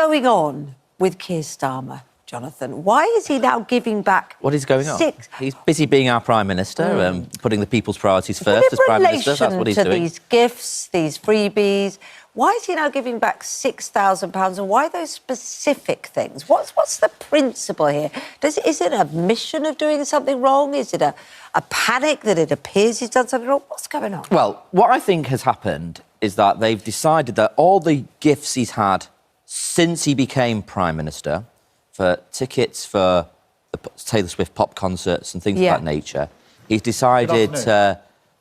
going on with Keir Starmer, Jonathan? Why is he now giving back? What is going on? He's busy being our Prime Minister, putting the people's priorities first as Prime Minister. That's what he's doing. These gifts, these freebies, why is he now giving back £6,000 and why those specific things? What's the principle here? Is it a mission of doing something wrong? Is it a panic that it appears he's done something wrong? What's going on? Well, what I think has happened is that they've decided that all the gifts he's had since he became Prime Minister, for tickets for the Taylor Swift pop concerts and things of that nature, he's decided to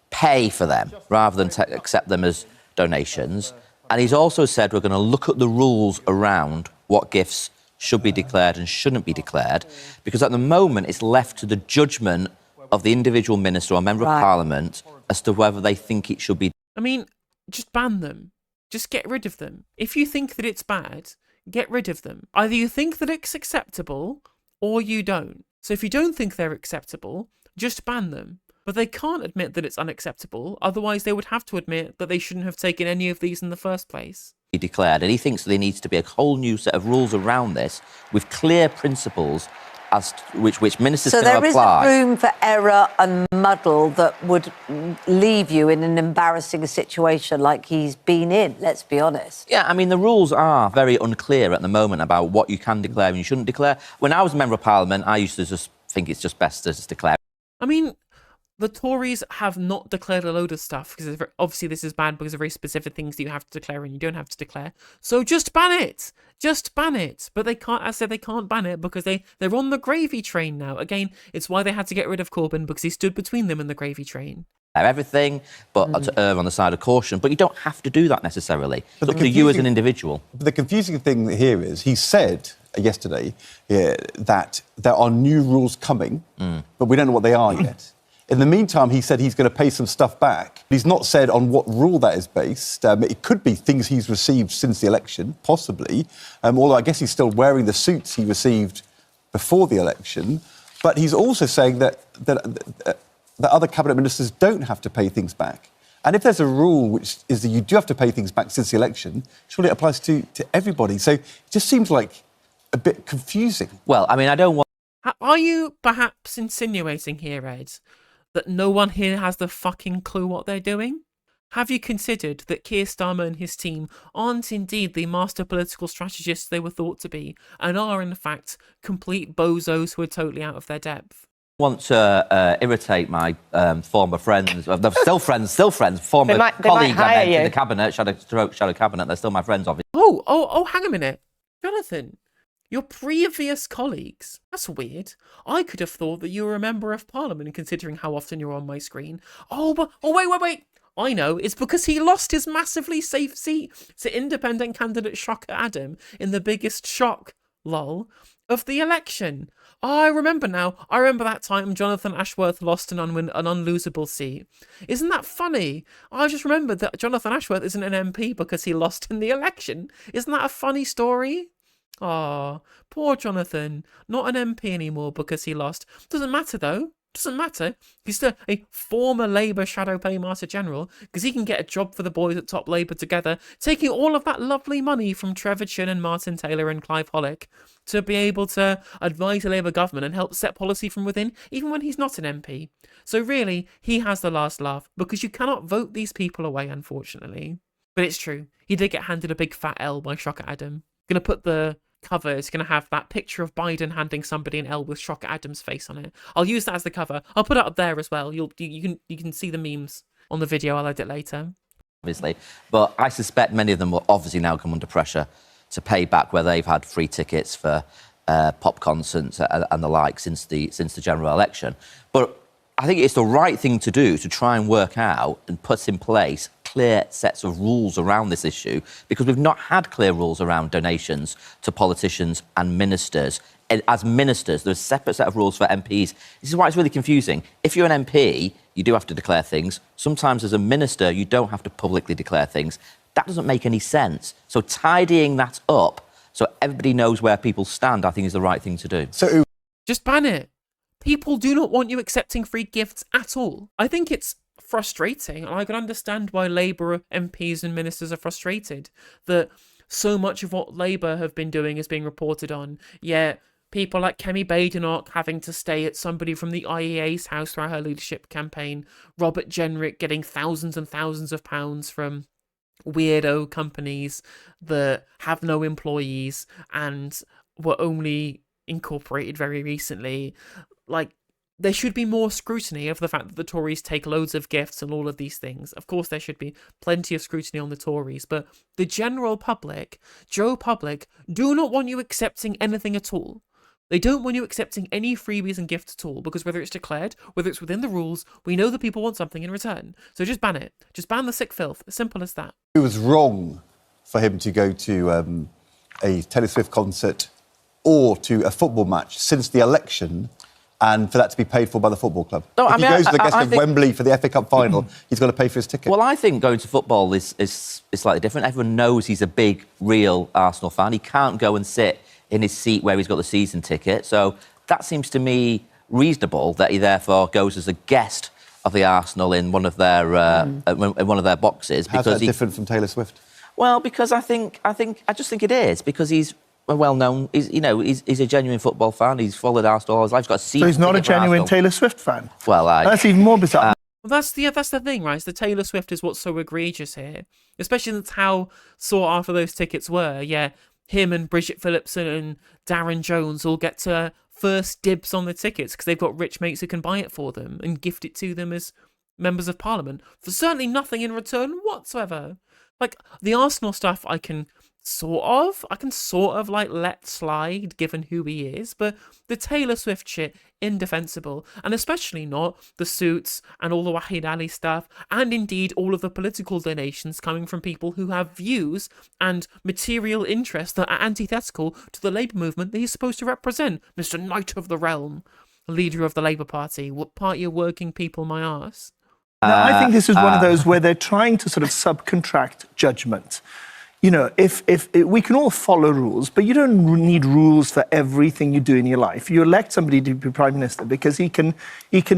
pay for them rather than accept them as donations. And he's also said we're going to look at the rules around what gifts should be declared and shouldn't be declared, because at the moment it's left to the judgment of the individual minister or member of Parliament as to whether they think it should be. I mean, just ban them. Just get rid of them. If you think that it's bad, get rid of them. Either you think that it's acceptable or you don't. So if you don't think they're acceptable, just ban them. But they can't admit that it's unacceptable, otherwise they would have to admit that they shouldn't have taken any of these in the first place. He declared, and he thinks there needs to be a whole new set of rules around this with clear principles as to which ministers can apply. So there isn't room for error and muddle that would leave you in an embarrassing situation like he's been in, let's be honest. Yeah, I mean, the rules are very unclear at the moment about what you can declare and you shouldn't declare. When I was a Member of Parliament, I used to just think it's just best to just declare. I mean, the Tories have not declared a load of stuff, because obviously this is bad because of very specific things that you have to declare and you don't have to declare. So just ban it. Just ban it. But they can't, as I said, they can't ban it because they're on the gravy train now. Again, it's why they had to get rid of Corbyn, because he stood between them and the gravy train. Everything, but to err on the side of caution. But you don't have to do that necessarily. It's up to you as an individual. But the confusing thing here is he said yesterday that there are new rules coming, but we don't know what they are yet. In the meantime, he said he's going to pay some stuff back. He's not said on what rule that is based. It could be things he's received since the election, possibly, although I guess he's still wearing the suits he received before the election. But he's also saying that other cabinet ministers don't have to pay things back. And if there's a rule which is that you do have to pay things back since the election, surely it applies to everybody. So it just seems like a bit confusing. Well, I mean, I don't want... Are you perhaps insinuating here, Ed, that no one here has the fucking clue what they're doing? Have you considered that Keir Starmer and his team aren't indeed the master political strategists they were thought to be, and are in fact complete bozos who are totally out of their depth? Want to irritate my former friends, still friends, former colleagues I met in the cabinet, shadow cabinet. They're still my friends, obviously. Oh, hang a minute, Jonathan. Your previous colleagues? That's weird. I could have thought that you were a member of Parliament, considering how often you're on my screen. Wait. I know, it's because he lost his massively safe seat to independent candidate Shocker Adam in the biggest shock, lol, of the election. I remember now. I remember that time Jonathan Ashworth lost an unlosable seat. Isn't that funny? I just remembered that Jonathan Ashworth isn't an MP because he lost in the election. Isn't that a funny story? Oh, poor Jonathan. Not an MP anymore because he lost. Doesn't matter, though. Doesn't matter. He's still a former Labour Shadow Paymaster General, because he can get a job for the boys at Top Labour together, taking all of that lovely money from Trevor Chin and Martin Taylor and Clive Hollick to be able to advise the Labour government and help set policy from within, even when he's not an MP. So really, he has the last laugh, because you cannot vote these people away, unfortunately. But it's true. He did get handed a big fat L by Shocker Adam. Going to put the cover, is going to have that picture of Biden handing somebody an L with Shocker Adams' face on it. I'll use that as the cover. I'll put it up there as well. You can see the memes on the video. I'll edit later. Obviously, but I suspect many of them will obviously now come under pressure to pay back where they've had free tickets for pop concerts and the like since the general election. But I think it's the right thing to do to try and work out and put in place clear sets of rules around this issue, because we've not had clear rules around donations to politicians and ministers. And as ministers, there's a separate set of rules for MPs. This is why it's really confusing. If you're an MP, you do have to declare things. Sometimes as a minister, you don't have to publicly declare things. That doesn't make any sense. So tidying that up so everybody knows where people stand, I think, is the right thing to do. So just ban it. People do not want you accepting free gifts at all. I think it's frustrating, and I can understand why Labour MPs and ministers are frustrated that so much of what Labour have been doing is being reported on, yet people like Kemi Badenoch having to stay at somebody from the IEA's house throughout her leadership campaign, Robert Jenrick getting thousands and thousands of pounds from weirdo companies that have no employees and were only incorporated very recently. Like, there should be more scrutiny of the fact that the Tories take loads of gifts and all of these things. Of course, there should be plenty of scrutiny on the Tories, but the general public, Joe Public, do not want you accepting anything at all. They don't want you accepting any freebies and gifts at all, because whether it's declared, whether it's within the rules, we know that people want something in return. So just ban it. Just ban the sick filth. As simple as that. It was wrong for him to go to a Taylor Swift concert or to a football match since the election, and for that to be paid for by the football club. No, if I mean, he goes to the guest of think... Wembley for the FA Cup final, he's got to pay for his ticket. Well, I think going to football is slightly different. Everyone knows he's a big, real Arsenal fan. He can't go and sit in his seat where he's got the season ticket. So that seems to me reasonable that he therefore goes as a guest of the Arsenal in one of their in one of their boxes. How's that different from Taylor Swift? Well, because I just think it is, because he's a well-known, he's a genuine football fan. He's followed Arsenal all his life. He's got a season So he's not a ticket for genuine Arsenal. Taylor Swift fan? Well, that's even more bizarre. Well, that's the thing, right? The Taylor Swift is what's so egregious here, especially that's how sought after those tickets were. Yeah, him and Bridget Phillipson and Darren Jones all get to first dibs on the tickets because they've got rich mates who can buy it for them and gift it to them as members of Parliament for certainly nothing in return whatsoever. Like, the Arsenal stuff I can sort of like let slide given who he is, but the Taylor Swift shit, indefensible, and especially not the suits and all the Wahid Ali stuff, and indeed all of the political donations coming from people who have views and material interests that are antithetical to the Labour movement that he's supposed to represent. Mr. Knight of the Realm, leader of the Labour Party, what party of working people, my arse? Now, I think this is one of those where they're trying to sort of subcontract judgment. You know, if we can all follow rules, but you don't need rules for everything you do in your life. You elect somebody to be Prime Minister because he can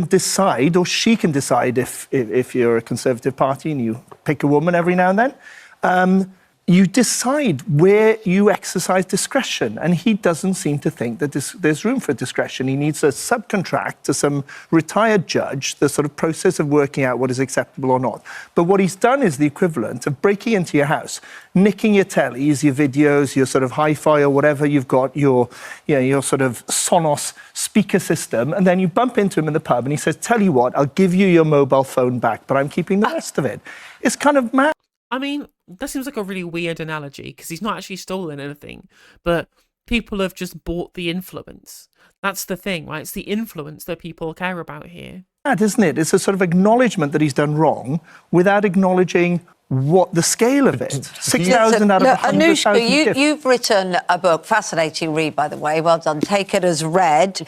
decide, or she can decide, if you're a Conservative Party and you pick a woman every now and then, you decide where you exercise discretion. And he doesn't seem to think that there's room for discretion. He needs a subcontract to some retired judge, the sort of process of working out what is acceptable or not. But what he's done is the equivalent of breaking into your house, nicking your tellies, your videos, your sort of hi-fi or whatever you've got, your sort of Sonos speaker system, and then you bump into him in the pub and he says, tell you what, I'll give you your mobile phone back, but I'm keeping the rest of it. It's kind of mad. I mean, that seems like a really weird analogy because he's not actually stolen anything, but people have just bought the influence. That's the thing, right? It's the influence that people care about here. Isn't it? It's a sort of acknowledgement that he's done wrong without acknowledging what the scale of it. 6,000 out of 100,000 Anushka, you've written a book, fascinating read, by the way, well done, take it as read,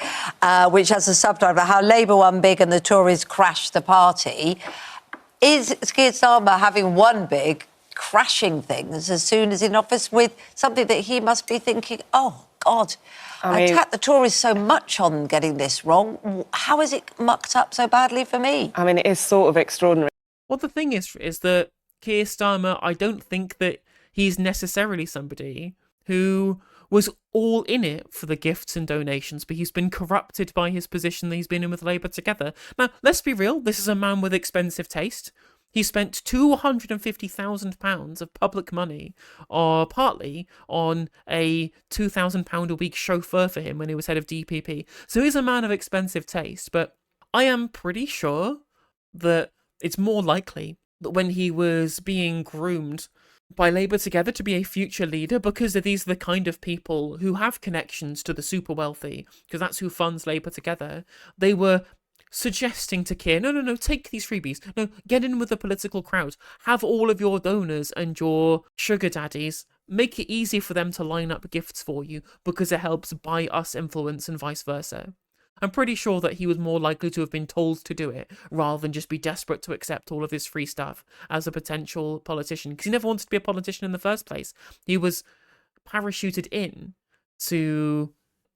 which has a subtitle, How Labour Won Big and the Tories Crashed the Party. Is Keir Starmer having won big, crashing things as soon as in office with something that he must be thinking, oh, God, I attacked the Tories so much on getting this wrong. How is it mucked up so badly for me? I mean, it is sort of extraordinary. Well, the thing is that Keir Starmer, I don't think that he's necessarily somebody who was all in it for the gifts and donations, but he's been corrupted by his position that he's been in with Labour together. Now, let's be real, this is a man with expensive taste. He spent £250,000 of public money, partly on a £2,000 a week chauffeur for him when he was head of DPP. So he's a man of expensive taste, but I am pretty sure that it's more likely that when he was being groomed by Labour together to be a future leader, because these are the kind of people who have connections to the super wealthy, because that's who funds Labour together, they were suggesting to Keir, no, take these freebies. No, get in with the political crowd. Have all of your donors and your sugar daddies. Make it easy for them to line up gifts for you because it helps buy us influence and vice versa. I'm pretty sure that he was more likely to have been told to do it rather than just be desperate to accept all of this free stuff as a potential politician, because he never wanted to be a politician in the first place. He was parachuted in to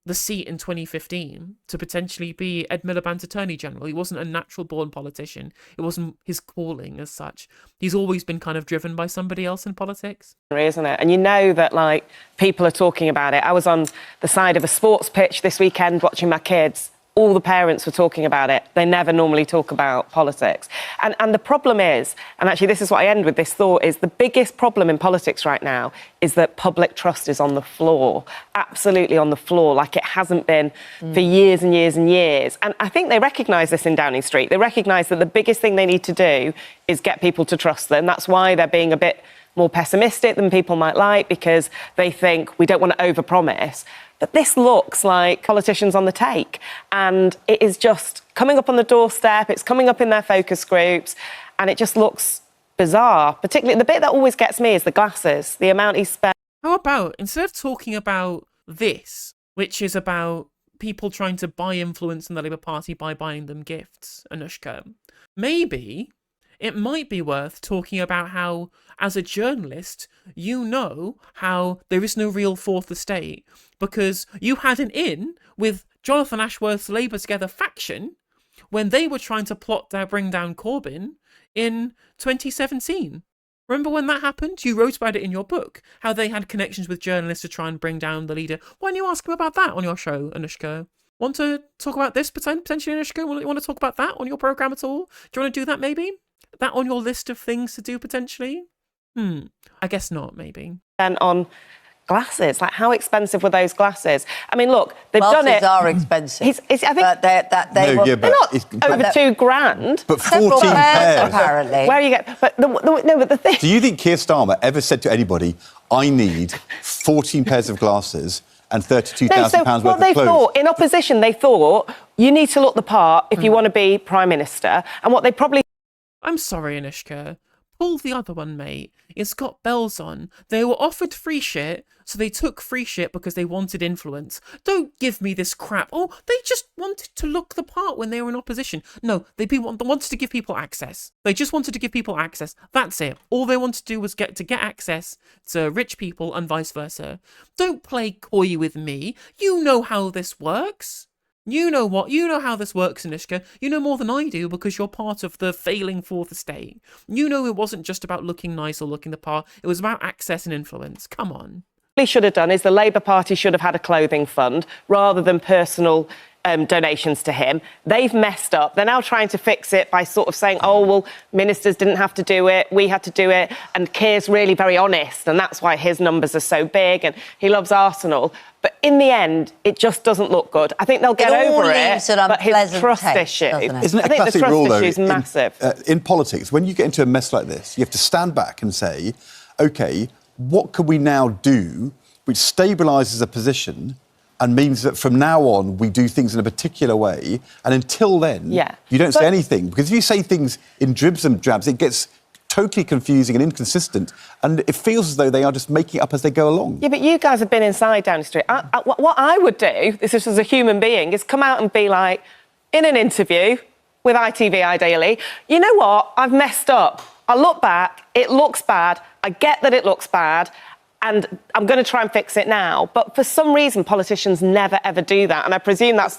the seat in 2015 to potentially be Ed Miliband's Attorney General. He wasn't a natural-born politician. It wasn't his calling as such. He's always been kind of driven by somebody else in politics. Isn't it? And you know that, like, people are talking about it. I was on the side of a sports pitch this weekend watching my kids. All the parents were talking about it. They never normally talk about politics. And the problem is, and actually this is what I end with this thought, is the biggest problem in politics right now is that public trust is on the floor, absolutely on the floor, like it hasn't been for years and years and years. And I think they recognise this in Downing Street. They recognise that the biggest thing they need to do is get people to trust them. That's why they're being a bit more pessimistic than people might like, because they think we don't want to overpromise. But this looks like politicians on the take, and it is just coming up on the doorstep, it's coming up in their focus groups, and it just looks bizarre. Particularly, the bit that always gets me is the glasses, the amount he spent. How about, instead of talking about this, which is about people trying to buy influence in the Labour Party by buying them gifts, Anushka, maybe it might be worth talking about how, as a journalist, you know how there is no real fourth estate because you had an in with Jonathan Ashworth's Labour Together faction when they were trying to bring down Corbyn in 2017. Remember when that happened? You wrote about it in your book, how they had connections with journalists to try and bring down the leader. Why don't you ask him about that on your show, Anushka? Want to talk about this potentially, Anushka? Want to talk about that on your programme at all? Do you want to do that maybe? That on your list of things to do potentially? I guess not, maybe. And on glasses, like how expensive were those glasses? I mean, look, they've done it. Glasses are expensive. I think they No, were, yeah, they're not over $2,000. But several 14 pairs. apparently. Where you get? But but the thing. Do you think Keir Starmer ever said to anybody, I need 14 pairs of glasses and £32,000 worth of clothes? Thought, in opposition, they thought, you need to look the part if you want to be Prime Minister. And what they probably... I'm sorry, Anushka. Pull the other one, mate. It's got bells on. They were offered free shit, so they took free shit because they wanted influence. Don't give me this crap. Oh, they just wanted to look the part when they were in opposition. No, they wanted to give people access. They just wanted to give people access. That's it. All they wanted to do was get access to rich people and vice versa. Don't play coy with me. You know how this works. You know how this works, Anushka. You know more than I do because you're part of the failing fourth estate. You know it wasn't just about looking nice or looking the part. It was about access and influence. Come on. What they should have done is the Labour Party should have had a clothing fund rather than personal donations to him. They've messed up. They're now trying to fix it by sort of saying, oh, well, ministers didn't have to do it. We had to do it. And Keir's really very honest. And that's why his numbers are so big. And he loves Arsenal. But in the end, it just doesn't look good. I think they'll get over it. But his trust issue, Isn't it a I think the classic trust rule, though, issue is massive. in politics, when you get into a mess like this, you have to stand back and say, OK, what can we now do which stabilises a position and means that from now on we do things in a particular way, and until then, you don't say anything. Because if you say things in dribs and drabs, it gets totally confusing and inconsistent, and it feels as though they are just making it up as they go along. Yeah, but you guys have been inside Downing Street. What I would do, this is as a human being, is come out and be like, in an interview, with ITV ideally, you know what, I've messed up. I look back, it looks bad, I get that it looks bad, and I'm going to try and fix it now. But for some reason, politicians never, ever do that. And I presume that's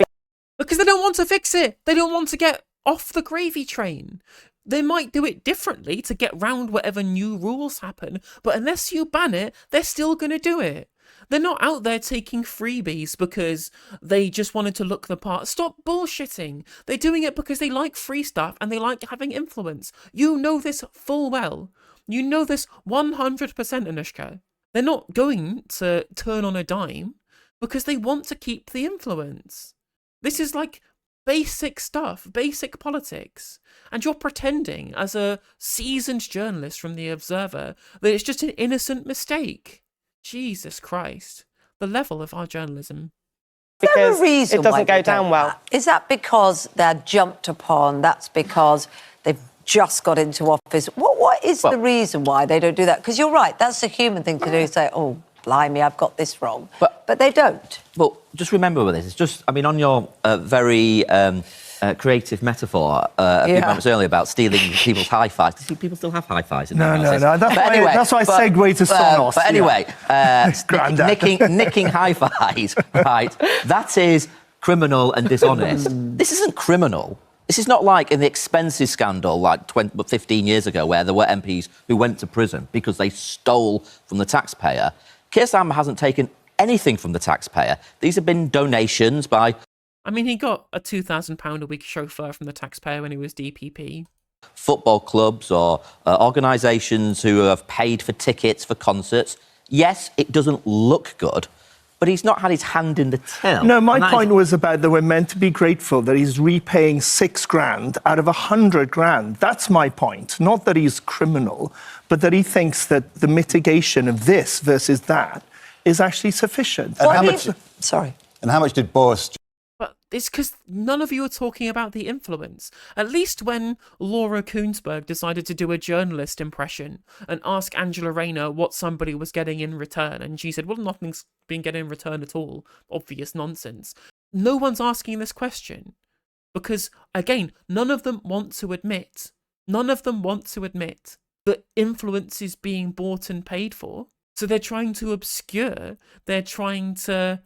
because they don't want to fix it. They don't want to get off the gravy train. They might do it differently to get round whatever new rules happen. But unless you ban it, they're still going to do it. They're not out there taking freebies because they just wanted to look the part. Stop bullshitting. They're doing it because they like free stuff and they like having influence. You know this full well. You know this 100%, Anushka. They're not going to turn on a dime because they want to keep the influence. This is like basic stuff, basic politics. And you're pretending, as a seasoned journalist from The Observer, that it's just an innocent mistake. Jesus Christ. The level of our journalism. because reason it doesn't go down well. Is that because they're jumped upon? That's because they've just got into office? What is the reason why they don't do that? Because you're right, that's a human thing to do, say, oh, blimey, I've got this wrong. But they don't. Well, just remember with this, it's just, I mean, on your very creative metaphor a few moments earlier about stealing people's hi-fis. Do people still have hi-fis in their houses? No. That's why I segue to Sonos. But anyway, nicking hi-fis, right, that is criminal and dishonest. This isn't criminal. This is not like in the expenses scandal like 15 years ago where there were MPs who went to prison because they stole from the taxpayer. Keir Starmer hasn't taken anything from the taxpayer. These have been donations by... I mean, he got a £2,000 a week chauffeur from the taxpayer when he was DPP. Football clubs or organisations who have paid for tickets for concerts. Yes, it doesn't look good, but he's not had his hand in the till. No, my point was about that we're meant to be grateful that he's repaying £6,000 out of £100,000. That's my point. Not that he's criminal, but that he thinks that the mitigation of this versus that is actually sufficient. And Sorry. And how much did Boris... But it's because none of you are talking about the influence. At least when Laura Kuenssberg decided to do a journalist impression and ask Angela Rayner what somebody was getting in return, and she said, well, nothing's been getting in return at all. Obvious nonsense. No one's asking this question. Because, again, none of them want to admit that influence is being bought and paid for. So they're trying to obscure, they're trying to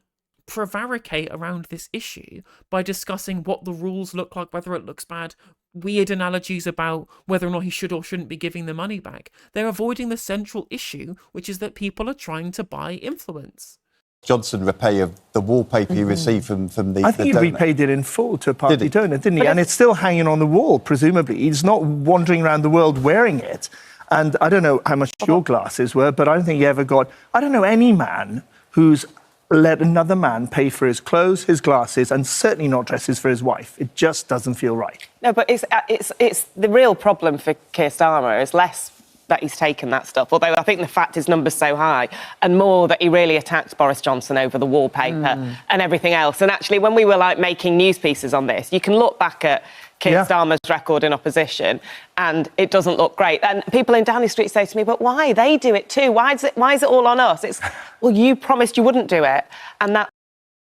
prevaricate around this issue by discussing what the rules look like, whether it looks bad, weird analogies about whether or not he should or shouldn't be giving the money back. They're avoiding the central issue, which is that people are trying to buy influence. Johnson repay of the wallpaper he received from the I think he donor. repaid it in full to a party donor, didn't he? But And it's still hanging on the wall, presumably. He's not wandering around the world wearing it. And I don't know how much your glasses were, but I don't think he ever got... I don't know any man who's let another man pay for his clothes, his glasses, and certainly not dresses for his wife. It just doesn't feel right. No, but it's the real problem for Keir Starmer is less that he's taken that stuff, although I think the fact his number's so high, and more that he really attacked Boris Johnson over the wallpaper and everything else. And actually, when we were making news pieces on this, you can look back at Keir Starmer's record in opposition, and it doesn't look great. And people in Downing Street say to me, but why? They do it too. Why is it all on us? It's, well, you promised you wouldn't do it, and that...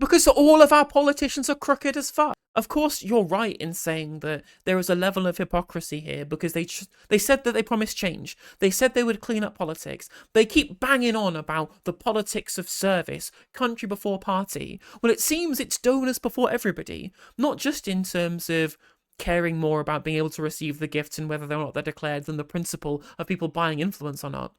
Because all of our politicians are crooked as fuck. Of course, you're right in saying that there is a level of hypocrisy here because they said that they promised change. They said they would clean up politics. They keep banging on about the politics of service, country before party. Well, it seems it's donors before everybody, not just in terms of caring more about being able to receive the gifts and whether or not they're declared than the principle of people buying influence or not.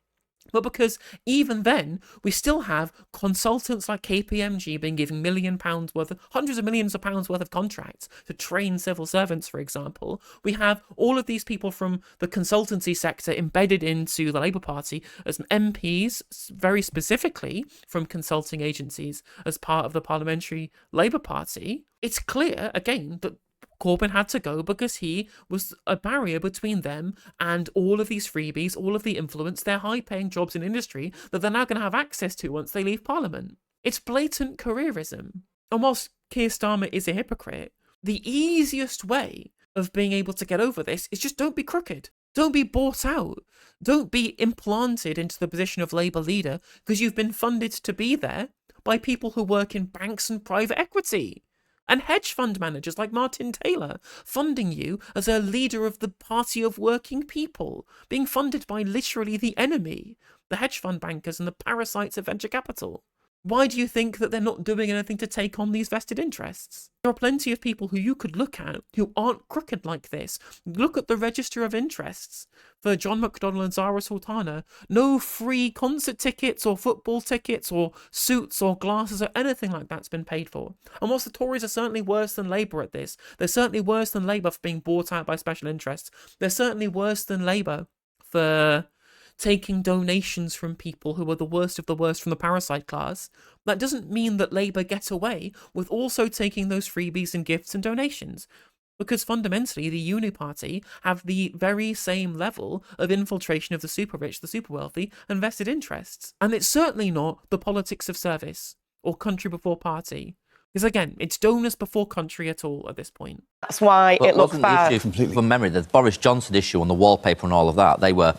But because even then, we still have consultants like KPMG being given hundreds of millions of pounds worth of contracts to train civil servants, for example. We have all of these people from the consultancy sector embedded into the Labour Party as MPs, very specifically from consulting agencies as part of the Parliamentary Labour Party. It's clear, again, that Corbyn had to go because he was a barrier between them and all of these freebies, all of the influence, their high-paying jobs in industry that they're now going to have access to once they leave Parliament. It's blatant careerism. And whilst Keir Starmer is a hypocrite, the easiest way of being able to get over this is just don't be crooked. Don't be bought out. Don't be implanted into the position of Labour leader because you've been funded to be there by people who work in banks and private equity. And hedge fund managers like Martin Taylor funding you as a leader of the party of working people, being funded by literally the enemy, the hedge fund bankers and the parasites of venture capital. Why do you think that they're not doing anything to take on these vested interests? There are plenty of people who you could look at who aren't crooked like this. Look at the register of interests for John McDonnell and Zara Sultana. No free concert tickets or football tickets or suits or glasses or anything like that's been paid for. And whilst the Tories are certainly worse than Labour at this, they're certainly worse than Labour for being bought out by special interests. They're certainly worse than Labour for taking donations from people who are the worst of the worst from the parasite class. That doesn't mean that Labour get away with also taking those freebies and gifts and donations. Because fundamentally, the Uni Party have the very same level of infiltration of the super rich, the super wealthy, and vested interests. And it's certainly not the politics of service or country before party. Because again, it's donors before country at all at this point. That's why it looks bad. The issue, from memory, the Boris Johnson issue on the wallpaper and all of that, they were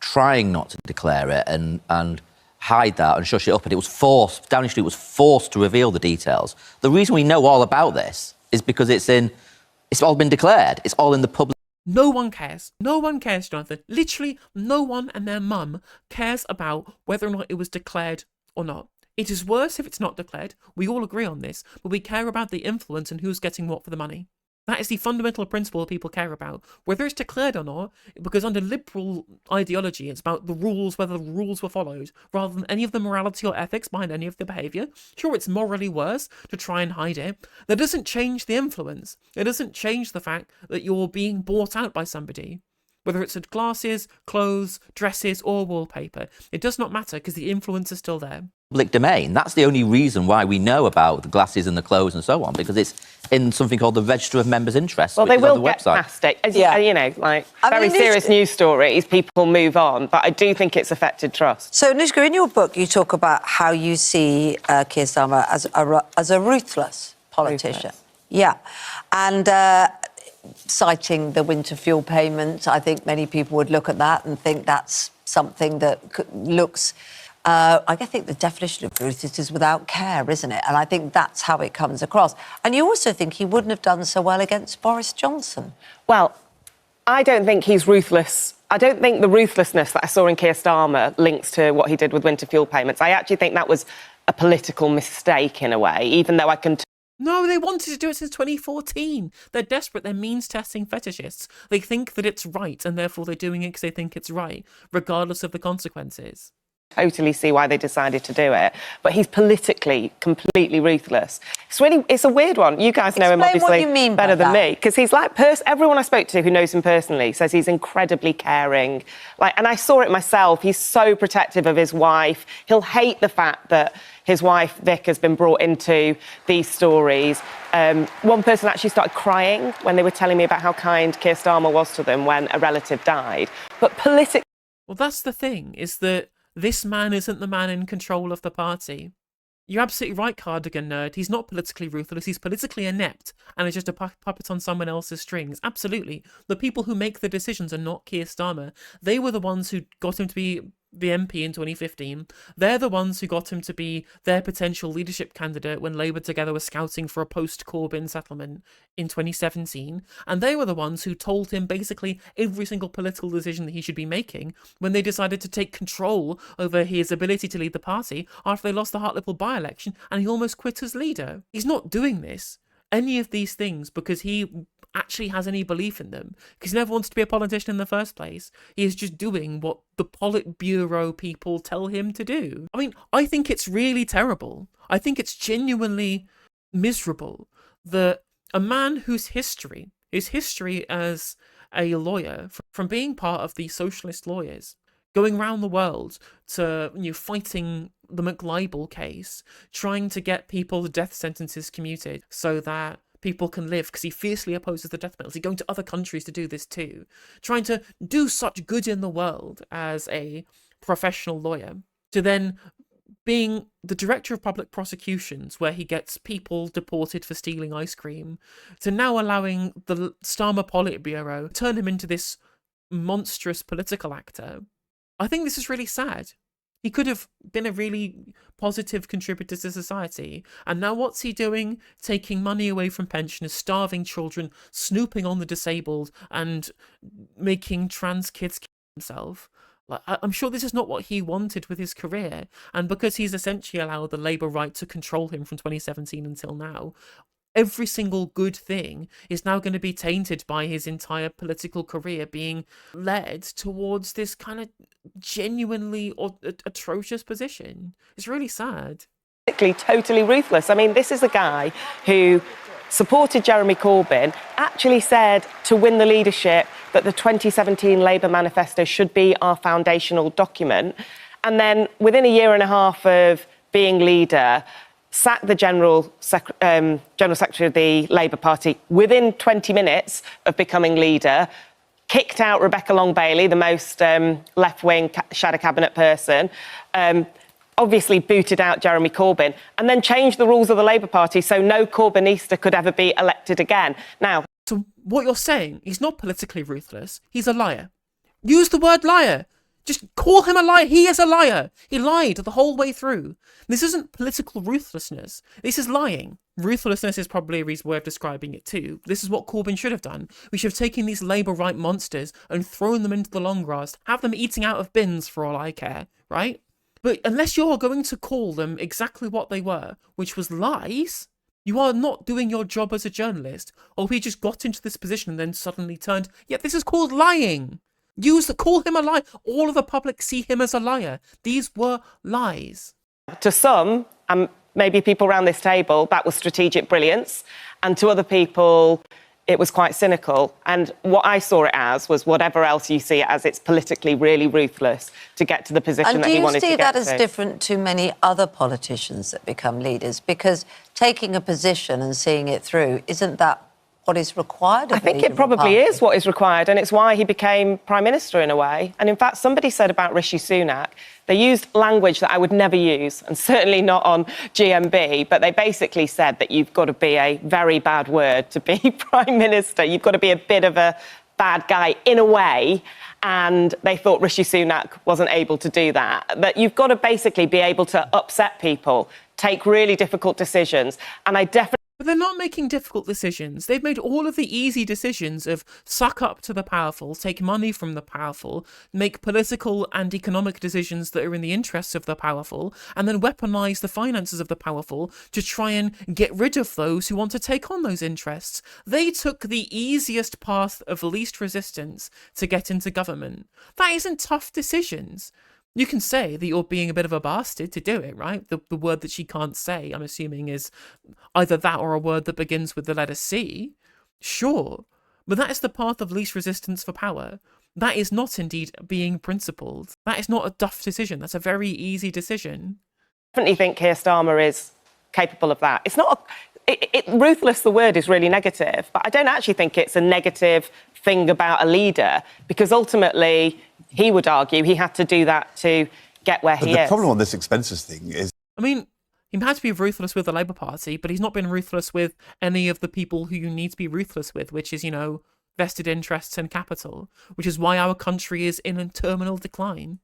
trying not to declare it and hide that and shush it up, and it was forced. Downing Street was forced to reveal the details. The reason we know all about this is because it's in It's all been declared. It's all in the public. No one cares. No one cares, Jonathan. Literally, no one and their mum cares about whether or not it was declared or not. It is worse if it's not declared. We all agree on this, but we care about the influence and who's getting what for the money. That is the fundamental principle people care about, whether it's declared or not, because under liberal ideology, it's about the rules, whether the rules were followed, rather than any of the morality or ethics behind any of the behaviour. Sure, it's morally worse to try and hide it. That doesn't change the influence. It doesn't change the fact that you're being bought out by somebody. Whether it's glasses, clothes, dresses, or wallpaper. It does not matter, because the influence is still there. Public domain. That's the only reason why we know about the glasses and the clothes and so on, because it's in something called the Register of Members' Interests. Well, they will on the get website. past it. As Yeah. you know, like I mean, serious news stories, people move on. But I do think it's affected trust. So, Nushka, in your book, you talk about how you see Keir Starmer as a ruthless politician. Ruthless. Yeah. And citing the winter fuel payment, I think many people would look at that and think that's something that looks... I think the definition of ruthless is without care, isn't it? And I think that's how it comes across. And you also think he wouldn't have done so well against Boris Johnson. Well, I don't think he's ruthless. I don't think the ruthlessness that I saw in Keir Starmer links to what he did with winter fuel payments. I actually think that was a political mistake in a way, even though I can... No, they wanted to do it since 2014. They're desperate. They're means-testing fetishists. They think that it's right, and therefore they're doing it because they think it's right, regardless of the consequences. Totally see why they decided to do it, but he's politically completely ruthless. It's a weird one. You guys know him Explain what obviously you mean by better than that. me, because he's like everyone I spoke to who knows him personally says he's incredibly caring. And I saw it myself. He's so protective of his wife. He'll hate the fact that his wife Vic has been brought into these stories. One person actually started crying when they were telling me about how kind Keir Starmer was to them when a relative died. But politically, Well, that's the thing, is that this man isn't the man in control of the party. You're absolutely right, Cardigan Nerd. He's not politically ruthless. He's politically inept and is just a puppet on someone else's strings. Absolutely. The people who make the decisions are not Keir Starmer. They were the ones who got him to be the MP in 2015. They're the ones who got him to be their potential leadership candidate when Labour together were scouting for a post-Corbyn settlement in 2017. And they were the ones who told him basically every single political decision that he should be making when they decided to take control over his ability to lead the party after they lost the Hartlepool by-election and he almost quit as leader. He's not doing any of these things because he actually has any belief in them, because he never wants to be a politician in the first place. He is just doing what the Politburo people tell him to do. I mean, I think it's really terrible. I think it's genuinely miserable that a man whose history as a lawyer, from being part of the socialist lawyers, going around the world to fighting the McLibel case, trying to get people's death sentences commuted so that people can live, because he fiercely opposes the death penalty, going to other countries to do this too, trying to do such good in the world as a professional lawyer, to then being the director of public prosecutions, where he gets people deported for stealing ice cream, to now allowing the Starmer Politburo turn him into this monstrous political actor. I think this is really sad. He could have been a really positive contributor to society. And now what's he doing? Taking money away from pensioners, starving children, snooping on the disabled, and making trans kids kill themselves. I'm sure this is not what he wanted with his career. And because he's essentially allowed the Labour right to control him from 2017 until now, every single good thing is now going to be tainted by his entire political career being led towards this kind of genuinely atrocious position. It's really sad. Totally ruthless. I mean, this is a guy who supported Jeremy Corbyn, actually said to win the leadership that the 2017 Labour manifesto should be our foundational document. And then within a year and a half of being leader, sacked the General Secretary of the Labour Party within 20 minutes of becoming leader, kicked out Rebecca Long-Bailey, the most left-wing shadow cabinet person, obviously booted out Jeremy Corbyn, and then changed the rules of the Labour Party so no Corbynista could ever be elected again. Now, so what you're saying, he's not politically ruthless, he's a liar. Use the word liar. Just call him a liar. He is a liar. He lied the whole way through. This isn't political ruthlessness. This is lying. Ruthlessness is probably a reasonable way of describing it too. This is what Corbyn should have done. We should have taken these Labour right monsters and thrown them into the long grass, have them eating out of bins for all I care, right? But unless you're going to call them exactly what they were, which was lies, you are not doing your job as a journalist. Or he just got into this position and then suddenly turned, yeah, this is called lying. Call him a liar. All of the public see him as a liar. These were lies. To some, maybe people around this table, that was strategic brilliance. And to other people, it was quite cynical. And what I saw it as was whatever else you see it as, it's politically really ruthless to get to the position that he wanted to get to. And do you see that as different to many other politicians that become leaders? Because taking a position and seeing it through, isn't that what is required of I think it probably is what is required, and it's why he became Prime Minister in a way. And in fact, somebody said about Rishi Sunak, they used language that I would never use, and certainly not on GMB, but they basically said that you've got to be a very bad word to be Prime Minister. You've got to be a bit of a bad guy in a way, and they thought Rishi Sunak wasn't able to do that. That you've got to basically be able to upset people, take really difficult decisions, and I definitely... But they're not making difficult decisions. They've made all of the easy decisions of suck up to the powerful, take money from the powerful, make political and economic decisions that are in the interests of the powerful, and then weaponize the finances of the powerful to try and get rid of those who want to take on those interests. They took the easiest path of least resistance to get into government. That isn't tough decisions. You can say that you're being a bit of a bastard to do it, right? The word that she can't say, I'm assuming, is either that or a word that begins with the letter C. Sure. But that is the path of least resistance for power. That is not indeed being principled. That is not a duff decision. That's a very easy decision. I definitely think Keir Starmer is capable of that. It's not... ruthless, the word, is really negative, but I don't actually think it's a negative thing about a leader, because ultimately, he would argue he had to do that to get where he is. The problem on this expenses thing is... I mean, he had to be ruthless with the Labour Party, but he's not been ruthless with any of the people who you need to be ruthless with, which is, vested interests and capital, which is why our country is in a terminal decline.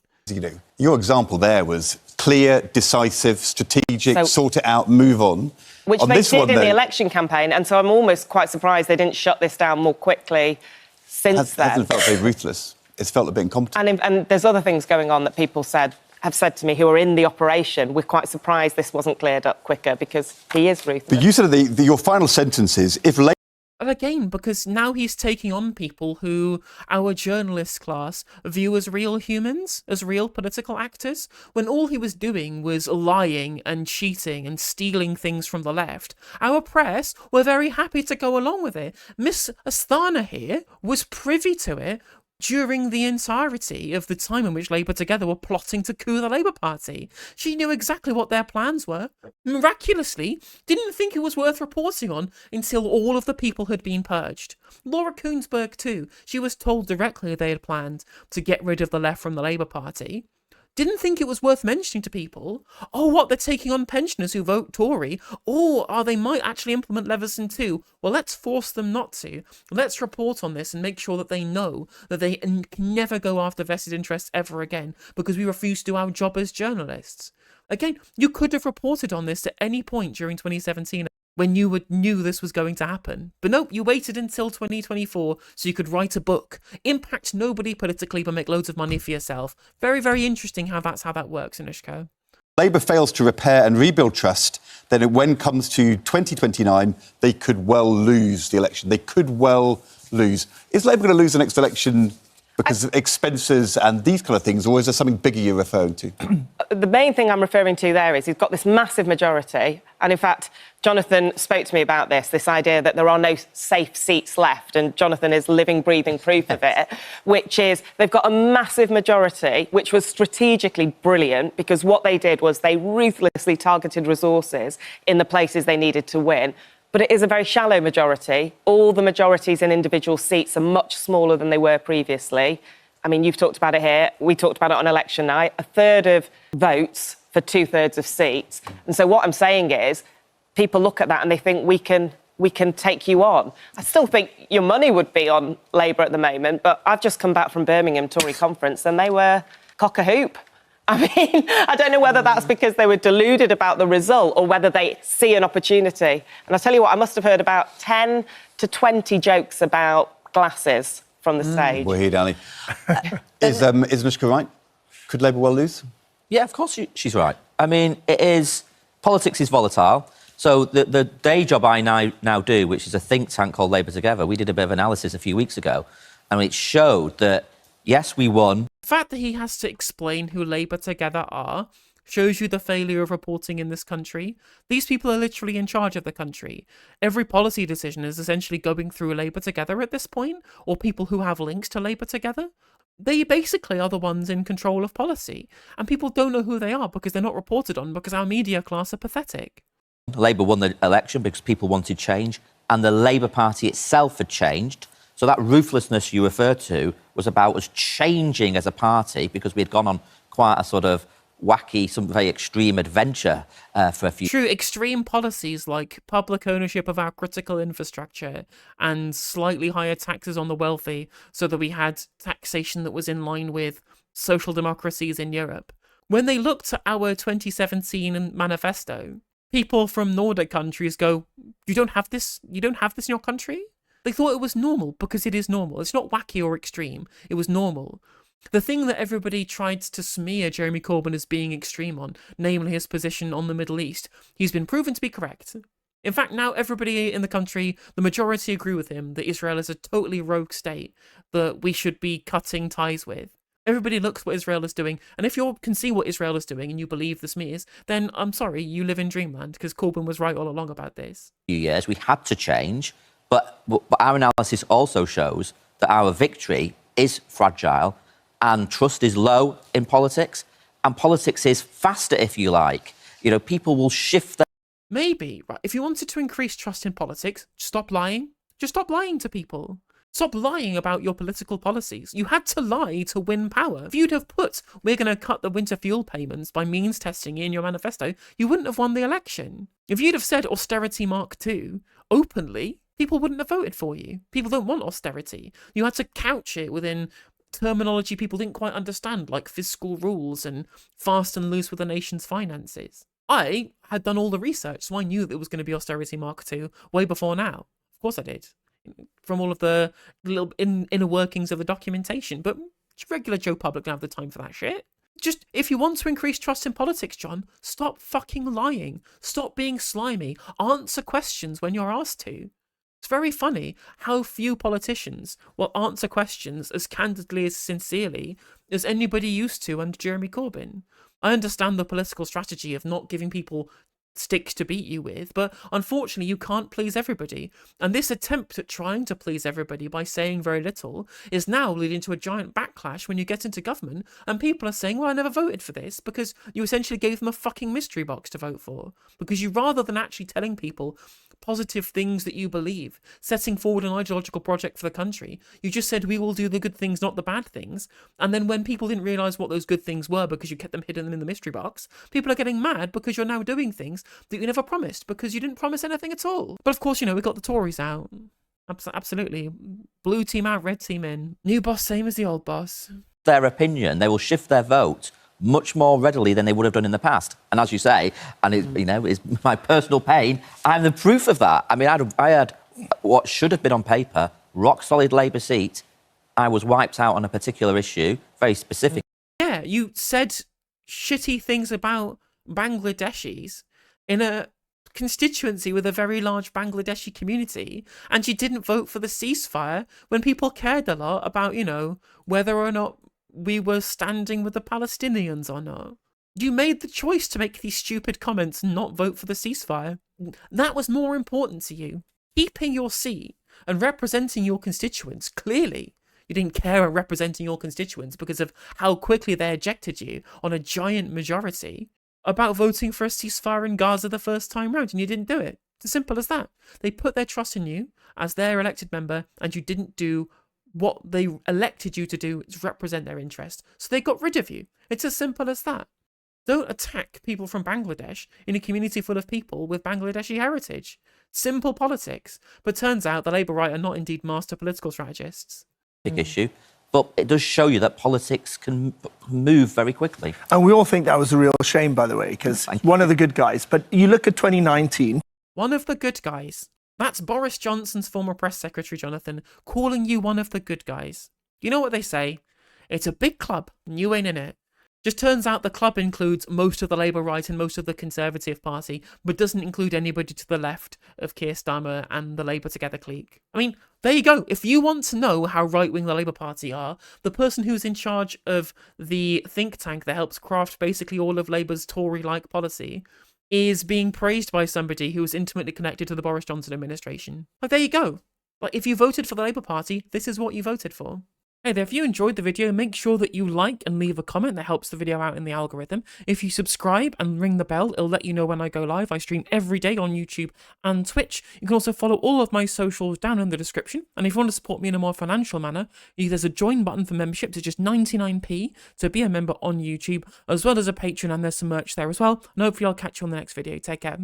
Your example there was clear, decisive, strategic, sort it out, move on. Which they did in the election campaign, and so I'm almost quite surprised they didn't shut this down more quickly since then. It hasn't felt very ruthless. It's felt a bit incompetent. And there's other things going on that people have said to me who are in the operation. We're quite surprised this wasn't cleared up quicker, because he is ruthless. But you said your final sentence is, if Labour... And again, because now he's taking on people who our journalist class view as real humans, as real political actors, when all he was doing was lying and cheating and stealing things from the left. Our press were very happy to go along with it. Miss Asthana here was privy to it during the entirety of the time in which Labour together were plotting to coup the Labour Party. She knew exactly what their plans were. Miraculously, didn't think it was worth reporting on until all of the people had been purged. Laura Kuenssberg too. She was told directly they had planned to get rid of the left from the Labour Party. Didn't think it was worth mentioning to people. Oh, what, they're taking on pensioners who vote Tory? Or they might actually implement Leveson too? Well, let's force them not to. Let's report on this and make sure that they know that they can never go after vested interests ever again, because we refuse to do our job as journalists. Again, you could have reported on this at any point during 2017 when you knew this was going to happen. But nope, you waited until 2024 so you could write a book, impact nobody politically but make loads of money for yourself. Very, very interesting how that works, Anushka. Labour fails to repair and rebuild trust, then when it comes to 2029, they could well lose the election. They could well lose. Is Labour going to lose the next election because of expenses and these kind of things, or is there something bigger you're referring to? The main thing I'm referring to there is he's got this massive majority, and in fact, Jonathan spoke to me about this idea that there are no safe seats left, and Jonathan is living, breathing proof of it, which is they've got a massive majority, which was strategically brilliant, because what they did was they ruthlessly targeted resources in the places they needed to win. But it is a very shallow majority. All the majorities in individual seats are much smaller than they were previously. I mean, you've talked about it here. We talked about it on election night. A third of votes for 2/3 of seats. And so what I'm saying is people look at that and they think we can take you on. I still think your money would be on Labour at the moment, but I've just come back from Birmingham Tory conference and they were cock a hoop. I mean, I don't know whether that's because they were deluded about the result or whether they see an opportunity. And I'll tell you what, I must have heard about 10 to 20 jokes about glasses from the stage. We're here, Danny. Is Mishka right? Could Labour well lose? Yeah, of course she's right. I mean, politics is volatile. So the day job I now do, which is a think tank called Labour Together, we did a bit of analysis a few weeks ago, and it showed that, yes, we won. The fact that he has to explain who Labour Together are shows you the failure of reporting in this country. These people are literally in charge of the country. Every policy decision is essentially going through Labour Together at this point, or people who have links to Labour Together. They basically are the ones in control of policy, and people don't know who they are because they're not reported on because our media class are pathetic. Labour won the election because people wanted change, and the Labour Party itself had changed. So that ruthlessness you referred to was about us changing as a party because we had gone on quite a sort of wacky, some very extreme adventure for a few... True, extreme policies like public ownership of our critical infrastructure and slightly higher taxes on the wealthy so that we had taxation that was in line with social democracies in Europe. When they looked at our 2017 manifesto, people from Nordic countries go, you don't have this in your country? They thought it was normal because it is normal. It's not wacky or extreme. It was normal. The thing that everybody tried to smear Jeremy Corbyn as being extreme on, namely his position on the Middle East, he's been proven to be correct. In fact, now everybody in the country, the majority agree with him that Israel is a totally rogue state that we should be cutting ties with. Everybody looks what Israel is doing, and if you can see what Israel is doing and you believe the smears, then I'm sorry, you live in dreamland, because Corbyn was right all along about this. Few years, we had to change, but our analysis also shows that our victory is fragile and trust is low in politics, and politics is faster, if you like. You know, people will shift their... Maybe, right, if you wanted to increase trust in politics, stop lying. Just stop lying to people. Stop lying about your political policies. You had to lie to win power. If you'd have put, we're going to cut the winter fuel payments by means testing in your manifesto, you wouldn't have won the election. If you'd have said austerity Mark II openly, people wouldn't have voted for you. People don't want austerity. You had to couch it within terminology people didn't quite understand, like fiscal rules and fast and loose with the nation's finances. I had done all the research, so I knew that it was going to be austerity Mark II way before now. Of course I did. From all of the little inner workings of the documentation, but regular Joe Public don't have the time for that shit. Just, if you want to increase trust in politics, John, stop fucking lying. Stop being slimy. Answer questions when you're asked to. It's very funny how few politicians will answer questions as candidly, as sincerely as anybody used to under Jeremy Corbyn. I understand the political strategy of not giving people sticks to beat you with, but unfortunately you can't please everybody. And this attempt at trying to please everybody by saying very little is now leading to a giant backlash when you get into government and people are saying, well, I never voted for this, because you essentially gave them a fucking mystery box to vote for. Because you, rather than actually telling people positive things that you believe, setting forward an ideological project for the country, you just said, we will do the good things, not the bad things. And then when people didn't realise what those good things were because you kept them hidden in the mystery box, people are getting mad because you're now doing things that you never promised because you didn't promise anything at all. But of course, you know, we got the Tories out. Absolutely. Blue team out, red team in. New boss, same as the old boss. Their opinion, they will shift their vote much more readily than they would have done in the past. And as you say, and it, you know, is my personal pain, I'm the proof of that. I mean, I had what should have been on paper, rock solid Labour seat. I was wiped out on a particular issue, very specific. Yeah, you said shitty things about Bangladeshis in a constituency with a very large Bangladeshi community, and you didn't vote for the ceasefire when people cared a lot about, you know, whether or not we were standing with the Palestinians or not. You made the choice to make these stupid comments and not vote for the ceasefire. That was more important to you. Keeping your seat and representing your constituents, clearly. You didn't care about representing your constituents because of how quickly they ejected you on a giant majority about voting for a ceasefire in Gaza the first time round, and you didn't do it. It's as simple as that. They put their trust in you as their elected member, and you didn't do what they elected you to do, is represent their interest. So they got rid of you. It's as simple as that. Don't attack people from Bangladesh in a community full of people with Bangladeshi heritage. Simple politics. But turns out the Labour right are not indeed master political strategists. Issue. But it does show you that politics can move very quickly. And we all think that was a real shame, by the way, because one of the good guys. But you look at 2019. One of the good guys. That's Boris Johnson's former press secretary, Jonathan, calling you one of the good guys. You know what they say? It's a big club, and you ain't in it. Just turns out the club includes most of the Labour right and most of the Conservative Party, but doesn't include anybody to the left of Keir Starmer and the Labour Together clique. I mean, there you go. If you want to know how right-wing the Labour Party are, the person who's in charge of the think tank that helps craft basically all of Labour's Tory-like policy is being praised by somebody who is intimately connected to the Boris Johnson administration. Like, there you go. Like, if you voted for the Labour Party, this is what you voted for. Hey there, if you enjoyed the video, make sure that you like and leave a comment. That helps the video out in the algorithm. If you subscribe and ring the bell, it'll let you know when I go live. I stream every day on YouTube and Twitch. You can also follow all of my socials down in the description. And if you want to support me in a more financial manner, there's a join button for membership to just 99p to be a member on YouTube, as well as a Patreon, and there's some merch there as well. And hopefully I'll catch you on the next video. Take care.